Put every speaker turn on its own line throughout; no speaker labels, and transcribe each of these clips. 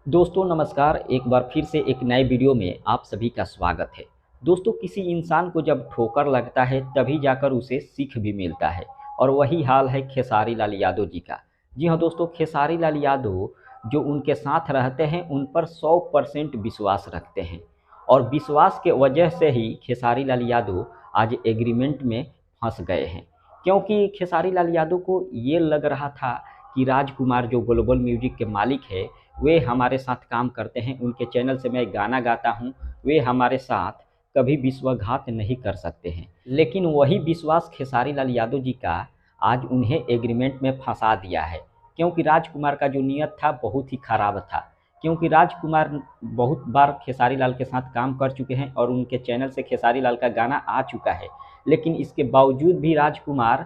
दोस्तों नमस्कार। एक बार फिर से एक नए वीडियो में आप सभी का स्वागत है। दोस्तों किसी इंसान को जब ठोकर लगता है तभी जाकर उसे सीख भी मिलता है और वही हाल है खेसारी लाल यादव जी का। जी हाँ दोस्तों, खेसारी लाल यादव जो उनके साथ रहते हैं उन पर 100% विश्वास रखते हैं और विश्वास के वजह से ही खेसारी लाल यादव आज एग्रीमेंट में फंस गए हैं। क्योंकि खेसारी लाल यादव को ये लग रहा था कि राजकुमार जो ग्लोबल म्यूजिक के मालिक है वे हमारे साथ काम करते हैं, उनके चैनल से मैं गाना गाता हूँ, वे हमारे साथ कभी विश्वासघात नहीं कर सकते हैं। लेकिन वही विश्वास खेसारी लाल यादव जी का आज उन्हें एग्रीमेंट में फंसा दिया है। क्योंकि राजकुमार का जो नीयत था बहुत ही खराब था। क्योंकि राजकुमार बहुत बार खेसारी लाल के साथ काम कर चुके हैं और उनके चैनल से खेसारी लाल का गाना आ चुका है। लेकिन इसके बावजूद भी राजकुमार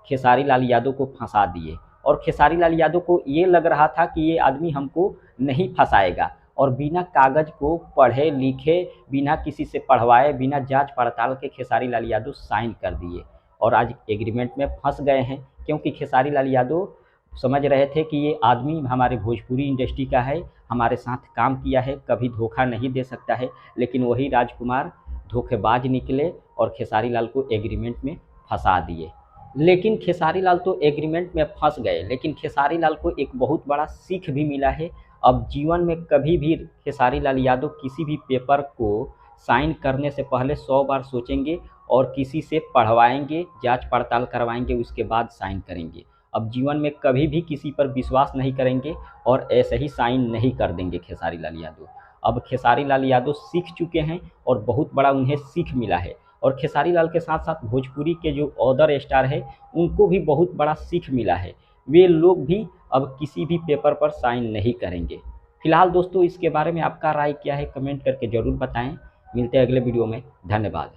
खेसारी लाल यादव को फंसा दिए और खेसारी लाल यादव को ये लग रहा था कि ये आदमी हमको नहीं फंसाएगा और बिना कागज़ को पढ़े लिखे, बिना किसी से पढ़वाए, बिना जांच पड़ताल के खेसारी लाल यादव साइन कर दिए और आज एग्रीमेंट में फंस गए हैं। क्योंकि खेसारी लाल यादव समझ रहे थे कि ये आदमी हमारे भोजपुरी इंडस्ट्री का है, हमारे साथ काम किया है, कभी धोखा नहीं दे सकता है। लेकिन वही राजकुमार धोखेबाज निकले और खेसारी लाल को एग्रीमेंट में फंसा दिए। लेकिन खेसारी लाल तो एग्रीमेंट में फंस गए, लेकिन खेसारी लाल को एक बहुत बड़ा सीख भी मिला है। अब जीवन में कभी भी खेसारी लाल यादव किसी भी पेपर को साइन करने से पहले 100 बार सोचेंगे और किसी से पढ़वाएंगे, जांच पड़ताल करवाएंगे, उसके बाद साइन करेंगे। अब जीवन में कभी भी किसी पर विश्वास नहीं करेंगे और ऐसे ही साइन नहीं कर देंगे खेसारी लाल यादव। अब खेसारी लाल यादव सीख चुके हैं और बहुत बड़ा उन्हें सीख मिला है। और खेसारी लाल के साथ साथ भोजपुरी के जो अदर स्टार है उनको भी बहुत बड़ा सीख मिला है। वे लोग भी अब किसी भी पेपर पर साइन नहीं करेंगे। फिलहाल दोस्तों इसके बारे में आपका राय क्या है, कमेंट करके ज़रूर बताएं। मिलते हैं अगले वीडियो में। धन्यवाद।